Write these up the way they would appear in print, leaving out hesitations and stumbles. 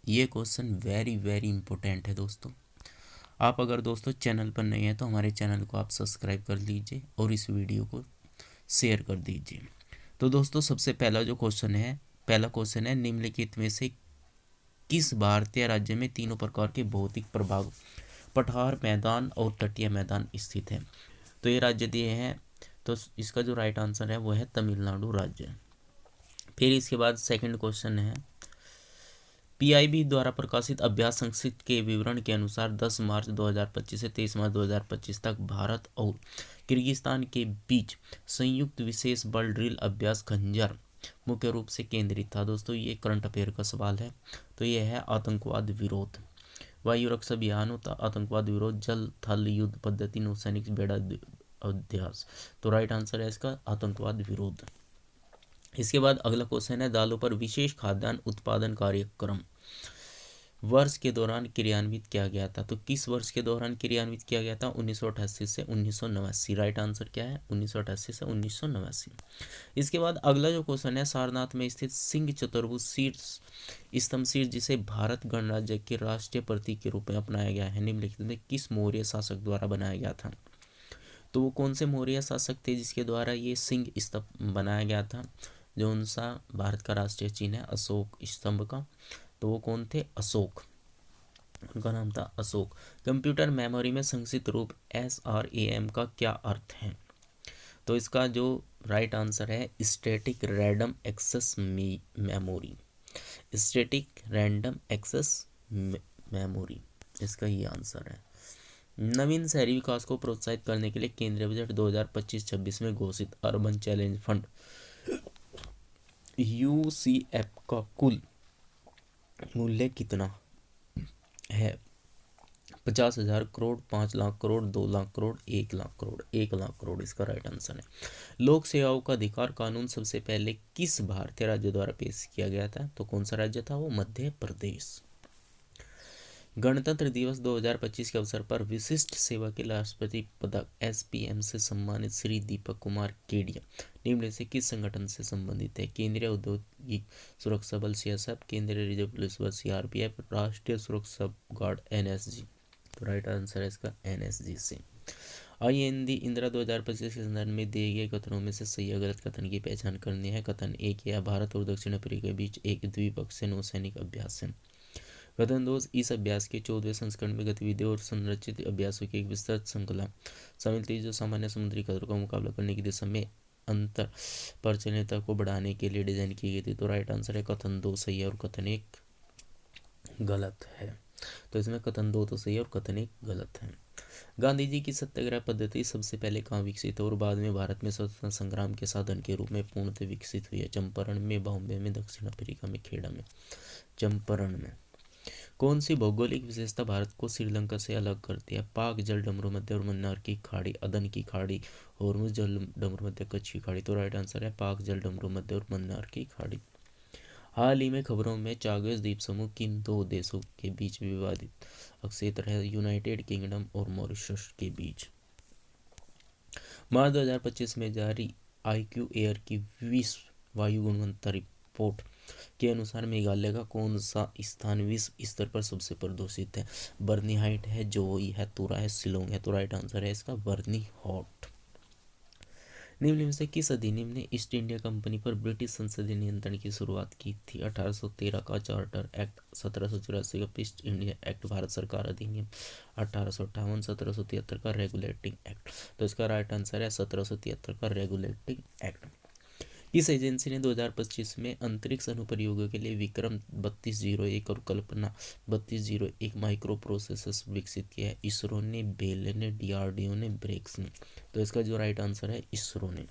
ये question very very important है दोस्तों। आप अगर दोस्तों चैनल पर नए हैं तो हमारे चैनल को आप सब्सक्राइब कर लीजिए और इस वीडियो को शेयर कर दीजिए। तो दोस्तों सबसे पहला क्वेश्चन है निम्नलिखित में से किस भारतीय राज्य में तीनों प्रकार के भौतिक प्रभाव पठार मैदान और तटीय मैदान स्थित है। तो ये राज्य दिए हैं, तो इसका जो राइट आंसर है वो है तमिलनाडु राज्य। फिर इसके बाद सेकंड क्वेश्चन है पीआईबी द्वारा प्रकाशित अभ्यास संक्षिप्त के विवरण के अनुसार 10 मार्च 2025 से 23 मार्च 2025 तक भारत और किर्गिस्तान के बीच संयुक्त विशेष बल ड्रिल अभ्यास खंजर मुख्य रूप से केंद्रित था। दोस्तों ये करंट अफेयर का सवाल है। तो ये है आतंकवाद विरोध, वायु रक्षा अभियान होता, आतंकवाद विरोध, जल थल युद्ध पद्धति, नौसैनिक बेड़ा अभ्यास। तो राइट आंसर है इसका आतंकवाद विरोध। इसके बाद अगला क्वेश्चन है दालों पर विशेष खाद्यान्न उत्पादन कार्यक्रम वर्ष के दौरान क्रियान्वित किया गया था। तो किस वर्ष के दौरान क्रियान्वित किया गया था? 1988 से 1989। राइट आंसर क्या है? 1988 से 1989। इसके बाद अगला जो क्वेश्चन है सारनाथ में स्थित सिंह चतुर्भुज शीर्ष स्तंभ शीर्ष जिसे भारत गणराज्य के राष्ट्रीय प्रतीक के रूप में अपनाया गया है निम्नलिखित में किस मौर्य शासक द्वारा बनाया गया था? तो वो कौन से मौर्य शासक थे जिसके द्वारा ये सिंह स्तंभ बनाया गया था? जो उनसा भारत का राष्ट्रीय चिन्ह है अशोक स्तंभ का, तो वो कौन थे? अशोक, उनका नाम था अशोक। कंप्यूटर मेमोरी में संक्षिप्त रूप SRAM का क्या अर्थ है? तो इसका जो राइट आंसर है static random access memory, static random access memory, इसका ही आंसर है। नवीन शहरी विकास को प्रोत्साहित करने के लिए केंद्रीय बजट 2025-26 में घोषित अर्बन चैलेंज फंड UCF का कुल मूल्य कितना है? 50,000 करोड़, 5 लाख करोड़, 2 लाख करोड़, 1 लाख करोड़। 1 लाख करोड़ इसका राइट आंसर है। लोक सेवाओं का अधिकार कानून सबसे पहले किस भारतीय राज्य द्वारा पेश किया गया था? तो कौन सा राज्य था वो? मध्य प्रदेश। गणतंत्र दिवस 2025 के अवसर पर विशिष्ट सेवा के राष्ट्रपति पदक SPM से सम्मानित श्री दीपक कुमार केडिया निम्न से किस संगठन से संबंधित है? केंद्रीय औद्योगिक सुरक्षा बल CSF, केंद्रीय रिजर्व पुलिस बल CRPF, राष्ट्रीय सुरक्षा गार्ड NSG। तो राइट आंसर है इसका NSG से। आइए हिंदी इंदिरा 2025 के संदर्भ में दिए गए कथनों में से सही या गलत कथन की पहचान करनी है। कथन 1 यह भारत और दक्षिण अफ्रीका के बीच एक द्विपक्षीय नौसैनिक अभ्यास है। कथन 2 इस अभ्यास के 14वें संस्करण में गतिविधियों और संरचित अभ्यासों की एक विस्तृत श्रृंखला शामिल थी जो सामान्य समुद्री खतरों का मुकाबला करने की दिशा में अंतर परिचालनता को बढ़ाने के लिए डिजाइन की गई थी। तो राइट आंसर है कथन 2 सही है और कथन 1 गलत है। तो इसमें कथन 2 तो सही है और कथन 1 गलत है। गांधी जी की सत्याग्रह पद्धति सबसे पहले कहाँ विकसित और बाद में भारत में स्वतंत्रता संग्राम के साधन के रूप में पूर्णतः विकसित हुई है? चंपारण में, बॉम्बे में, दक्षिण अफ्रीका में, खेड़ा में। चंपारण में। कौन सी भौगोलिक विशेषता भारत को श्रीलंका से अलग करती है? पाक जल डमरू मध्य और मन्नार की खाड़ी, अदन की खाड़ी, हॉर्मुज जल डमरू मध्य, कच्छ की खाड़ी। तो राइट आंसर है पाक जल डमरू मध्य और मन्नार की खाड़ी। हाल ही में खबरों में चागेस द्वीप समूह किन दो देशों के बीच विवादित क्षेत्र है? यूनाइटेड किंगडम और मॉरिशस के बीच। मार्च 2025 में जारी IQ एयर की विश्व वायु गुणवत्ता रिपोर्ट के अनुसार मेघालय का कौन सा स्थान विश्व स्तर पर सबसे प्रदूषित है? बर्नी हाइट है, जोई है, तुरा है, शिलोंग है। तो राइट आंसर है इसका बर्नी हॉट। निम्न में से किस अधिनियम ने ईस्ट इंडिया कंपनी पर ब्रिटिश संसदीय नियंत्रण की शुरुआत की थी? 1813 का चार्टर एक्ट, 1784 का ईस्ट इंडिया एक्ट, भारत सरकार अधिनियम, 1858, 1773 का रेगुलेटिंग एक्ट। तो इसका राइट आंसर है 1773 का रेगुलेटिंग एक्ट। किस एजेंसी ने 2025 में अंतरिक्ष अनुप्रयोगों के लिए विक्रम 3201 और कल्पना 3201 माइक्रो प्रोसेसर्स विकसित किया है? इसरो ने, बेल ने, DRDO ने, ब्रेक्स ने। तो इसका जो राइट आंसर है इसरो ने।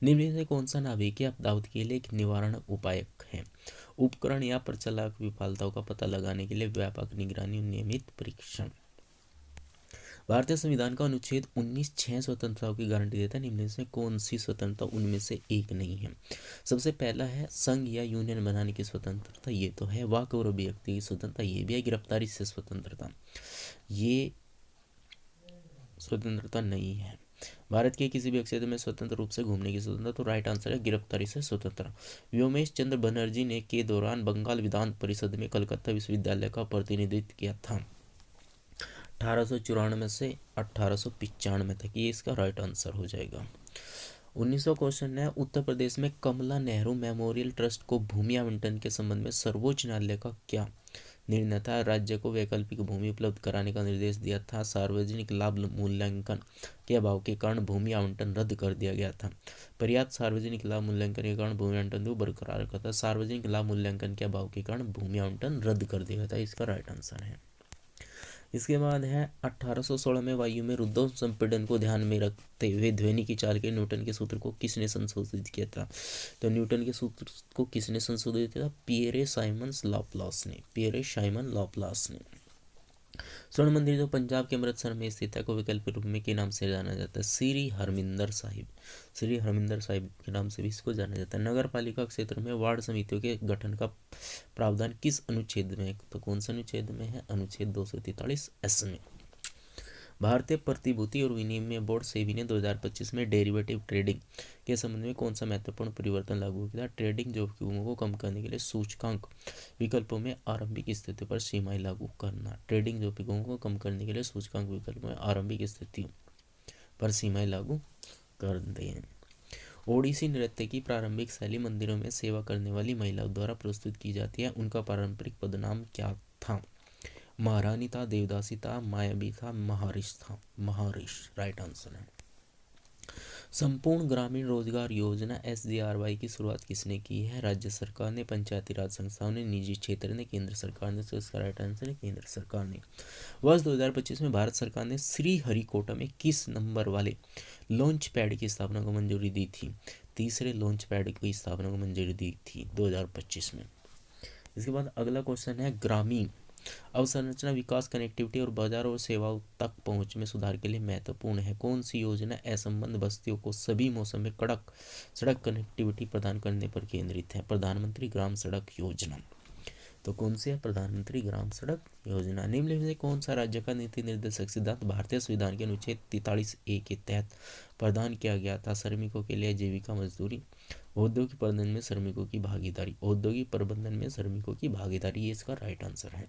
निम्न से कौन सा नाभिकीय आपदाओं के लिए एक निवारण उपाय है? उपकरण या प्रचालक विफलताओं का पता लगाने के लिए व्यापक निगरानी और नियमित परीक्षण। भारतीय संविधान का अनुच्छेद 19 6 स्वतंत्रताओं की गारंटी देता है। निम्न से कौन सी स्वतंत्रता उनमें से एक नहीं है? सबसे पहला है संघ या यूनियन बनाने की स्वतंत्रता, ये तो है। वाक और अभिव्यक्ति की स्वतंत्रता, ये भी है। गिरफ्तारी से स्वतंत्रता, ये स्वतंत्रता नहीं है। भारत के किसी भी क्षेत्र में स्वतंत्र रूप से घूमने की स्वतंत्रता, तो राइट आंसर है गिरफ्तारी से स्वतंत्र। व्योमेश चंद्र बनर्जी ने के दौरान बंगाल विधान परिषद में कलकत्ता विश्वविद्यालय का प्रतिनिधित्व किया था 1894 से 1895 तक, ये इसका राइट आंसर हो जाएगा। 1900 क्वेश्चन है, उत्तर प्रदेश में कमला नेहरू मेमोरियल ट्रस्ट को भूमि आवंटन के संबंध में सर्वोच्च न्यायालय का क्या निर्णय था? राज्य को वैकल्पिक भूमि उपलब्ध कराने का निर्देश दिया था। सार्वजनिक लाभ मूल्यांकन के अभाव के कारण भूमि आवंटन रद्द कर दिया गया था। पर्याप्त सार्वजनिक लाभ मूल्यांकन के कारण भूमि आवंटन को बरकरार रखा था। सार्वजनिक लाभ मूल्यांकन के अभाव के कारण भूमि आवंटन रद्द कर दिया गया था, इसका राइट आंसर है। इसके बाद है 1816 में वायु में रुद्धों संपीड़न को ध्यान में रखते हुए ध्वनि की चाल के न्यूटन के सूत्र को किसने संशोधित किया था? तो न्यूटन के सूत्र को किसने संशोधित किया था? पियरे साइमन लॉपलास ने, पियरे साइमन लॉपलास ने। स्वर्ण मंदिर जो पंजाब के अमृतसर में स्थित है को वैकल्पिक रूप में के नाम से जाना जाता है? श्री हरमिंदर साहिब, श्री हरमिंदर साहिब के नाम से भी इसको जाना जाता है। नगर पालिका क्षेत्र में वार्ड समितियों के गठन का प्रावधान किस अनुच्छेद में है? तो कौन सा अनुच्छेद में है? अनुच्छेद 243 में। भारतीय प्रतिभूति और विनिमय बोर्ड सेबी ने 2025 में डेरिवेटिव ट्रेडिंग के संबंध में कौन सा महत्वपूर्ण परिवर्तन लागू किया? ट्रेडिंग जोखिमों को कम करने के लिए सूचकांक विकल्पों में आरंभिक स्थिति पर सीमाएं लागू करना। ट्रेडिंग जोखिमों को कम करने के लिए सूचकांक विकल्पों में आरंभिक स्थितियों पर सीमाएं लागू कर दें। ओडिसी नृत्य की प्रारंभिक शैली मंदिरों में सेवा करने वाली महिलाओं द्वारा प्रस्तुत की जाती है, उनका पारंपरिक पदनाम क्या था? महारानी था, देवदासी था, मायावी था, महारिश था? महारिश राइट आंसर है। संपूर्ण ग्रामीण रोजगार योजना SGRY की शुरुआत किसने की है? राज्य सरकार ने, पंचायती राज संस्थाओं ने, निजी क्षेत्र ने, केंद्र सरकार ने? तो इसका राइट आंसर है केंद्र सरकार ने। वर्ष 2025 में भारत सरकार ने श्रीहरिकोटा में किस नंबर वाले लॉन्च पैड की स्थापना को मंजूरी दी थी? तीसरे लॉन्च पैड की स्थापना को मंजूरी दी थी 2025 में। इसके बाद अगला क्वेश्चन है, ग्रामीण अवसंरचना विकास कनेक्टिविटी और बाजार और सेवाओं तक पहुंच में सुधार के लिए महत्वपूर्ण है। कौन सी योजना असंबद्ध बस्तियों को सभी मौसम में कड़क सड़क कनेक्टिविटी प्रदान करने पर केंद्रित है? प्रधानमंत्री ग्राम सड़क योजना। तो कौन सी है? प्रधानमंत्री ग्राम सड़क योजना। निम्नलिखित में से कौन सा राज्य का नीति निर्देशक सिद्धांत भारतीय संविधान के अनुच्छेद 43A के तहत प्रदान किया गया था? श्रमिकों के लिए जीविका मजदूरी, औद्योगिक प्रबंधन में श्रमिकों की भागीदारी, औद्योगिक प्रबंधन में श्रमिकों की भागीदारी, ये इसका राइट आंसर है।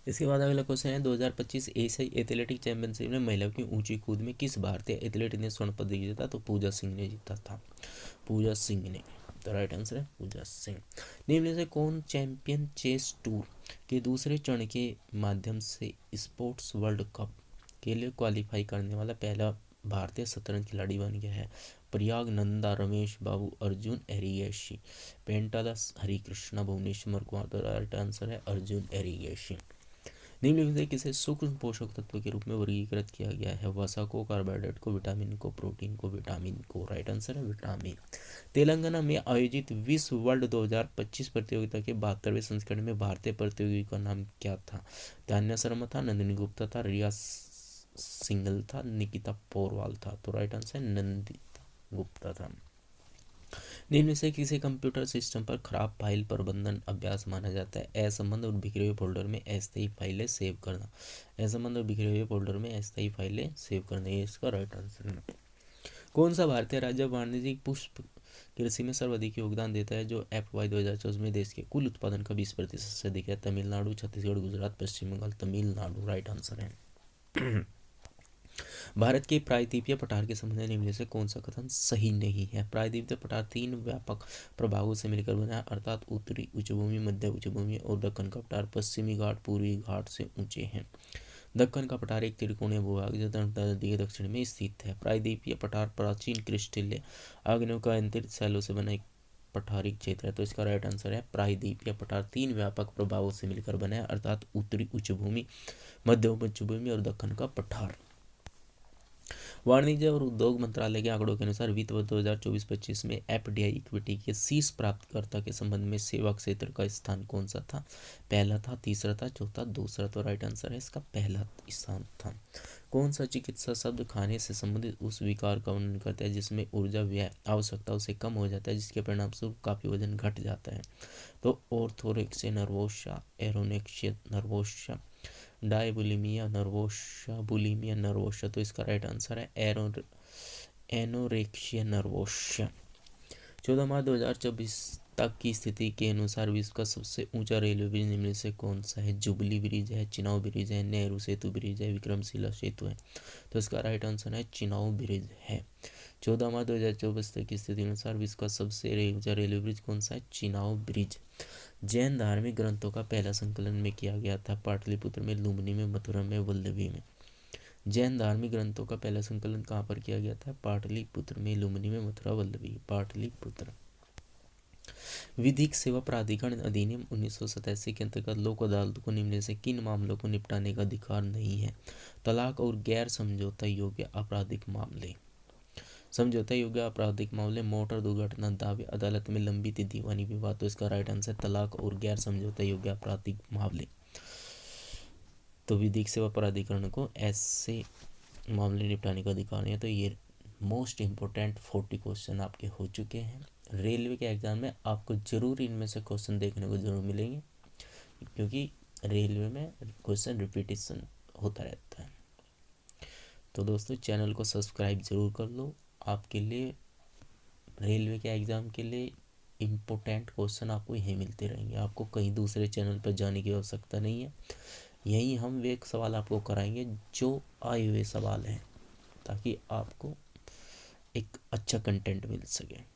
इसके बाद अगला क्वेश्चन है, 2025 एशियाई एथलेटिक चैंपियनशिप में महिलाओं की ऊंची कूद में किस भारतीय एथलीट ने स्वर्ण पदक जीता? तो पूजा सिंह ने जीता था, पूजा सिंह ने। तो राइट आंसर है पूजा सिंह। निम्न से कौन चैंपियन चेस टूर के दूसरे चरण के माध्यम से स्पोर्ट्स वर्ल्ड कप के लिए क्वालिफाई करने वाला पहला भारतीय शतरंज खिलाड़ी बन गया है? प्रयाग नंदा, रमेश बाबू, अर्जुन एरिगेशी, पेंटालस, हरिकृष्णा, भुवनेश्वर कुमार? तो राइट आंसर है अर्जुन एरिगेशी। निम्नलिखित से किसे सूक्ष्म पोषक तत्व के रूप में वर्गीकृत किया गया है? वसा को, कार्बोहाइड्रेट को, विटामिन को, प्रोटीन को, विटामिन को? राइट आंसर है विटामिन। तेलंगाना में आयोजित विश्व वर्ल्ड 2025 प्रतियोगिता के 72वें संस्करण में भारतीय प्रतियोगी का नाम क्या था? तान्या शर्मा था, नंदिनी गुप्ता था, रिया सिंगल था, निकिता पोरवाल था? तो राइट आंसर है नंदिता गुप्ता था। निम्न से किसी कंप्यूटर सिस्टम पर खराब फाइल प्रबंधन अभ्यास माना जाता है? असंबद्ध और बिखरे हुए फोल्डर में अस्थायी फाइलें सेव करना। असंबद्ध और बिखरे हुए फोल्डर में अस्थायी फाइलें सेव करना, ये इसका राइट आंसर है। कौन सा भारतीय राज्य वाणिज्यिक पुष्प कृषि में सर्वाधिक योगदान देता है? जो FY 2024 में देश के कुल उत्पादन का 20% से अधिक है? तमिलनाडु, छत्तीसगढ़, गुजरात, पश्चिम बंगाल? तमिलनाडु राइट आंसर है। भारत के प्रायद्वीपीय पठार के संबंध में निम्न से कौन सा कथन सही नहीं है? प्रायद्वीपीय पठार 3 व्यापक प्रभागों से मिलकर बना है, अर्थात उत्तरी उच्चभूमि, मध्य उच्चभूमि और दक्कन का पठार। पश्चिमी घाट पूर्वी घाट से ऊंचे हैं। दक्कन का पठार एक त्रिकोणीय भूभाग जो नदी के दक्षिण में स्थित है। प्रायद्वीपीय पठार प्राचीन क्रिस्टलीय आग्नेय का अंतरित शैलों से बना एक पठारी क्षेत्र है। तो इसका राइट आंसर है प्रायद्वीपीय पठार 3 व्यापक प्रभावों से मिलकर बना है, अर्थात उत्तरी उच्चभूमि, मध्य उच्चभूमि और दक्कन का पठार। वाणिज्य और उद्योग मंत्रालय के आंकड़ों के अनुसार वित्त वर्ष 2024-25 में FDI इक्विटी के शीर्ष प्राप्तकर्ता के संबंध में सेवा क्षेत्र का स्थान कौन सा था? पहला था, तीसरा था, चौथा, दूसरा? तो राइट आंसर है इसका पहला स्थान था। कौन सा चिकित्सा शब्द खाने से संबंधित उस विकार का वर्णन करता है जिसमें ऊर्जा व्यय आवश्यकताओं से कम हो जाता है, जिसके परिणाम स्वरूप काफी वजन घट जाता है? तो orthorexia nervosa, anorexia nervosa, diabulimia nervosa, bulimia nervosa, तो इसका राइट आंसर है एनोरेक्सिया नर्वोसा। 14 मार्च 2024 तक की स्थिति के अनुसार विश्व का सबसे ऊंचा रेलवे ब्रिज निम्न से कौन सा है? जुबली ब्रिज है, चिनाव ब्रिज है, नेहरू सेतु ब्रिज है, विक्रमशिला सेतु है, तो इसका राइट आंसर है चिनाव ब्रिज है। 14 मार्च 2024 तक की स्थिति के अनुसार विश्व का सबसे ऊंचा रेलवे ब्रिज कौन सा है? चिनाव ब्रिज। जैन धार्मिक ग्रंथों का पहला संकलन में किया गया था? पाटलिपुत्र में, लुम्बिनी में, मथुरा में, वल्लभी में। जैन धार्मिक ग्रंथों का पहला संकलन कहाँ पर किया गया था? पाटलिपुत्र में, लुम्बिनी में, मथुरा, वल्लभी, पाटलिपुत्र। विधिक सेवा प्राधिकरण अधिनियम 1987 के अंतर्गत लोक अदालत को निम्न से किन मामलों को निपटाने का अधिकार नहीं है? तलाक और गैर समझौता योग्य आपराधिक मामले। समझौता योग्य आपराधिक मामले, मोटर दुर्घटना दावे, अदालत में लंबित दीवानी विवाद, तो इसका राइट आंसर तलाक और गैर समझौता योग्य आपराधिक मामले। तो विधिक सेवा प्राधिकरण को ऐसे मामले निपटाने का अधिकार है। तो ये मोस्ट इम्पोर्टेंट 40 क्वेश्चन आपके हो चुके हैं। रेलवे के एग्जाम में आपको जरूर इनमें से क्वेश्चन देखने को जरूर मिलेंगे, क्योंकि रेलवे में क्वेश्चन रिपीटेशन होता रहता है। तो दोस्तों चैनल को सब्सक्राइब जरूर कर लो। आपके लिए रेलवे के एग्ज़ाम के लिए इम्पोर्टेंट क्वेश्चन आपको यहीं मिलते रहेंगे। आपको कहीं दूसरे चैनल पर जाने की आवश्यकता नहीं है। यहीं हम वे सवाल आपको कराएंगे जो आए हुए सवाल हैं, ताकि आपको एक अच्छा कंटेंट मिल सके।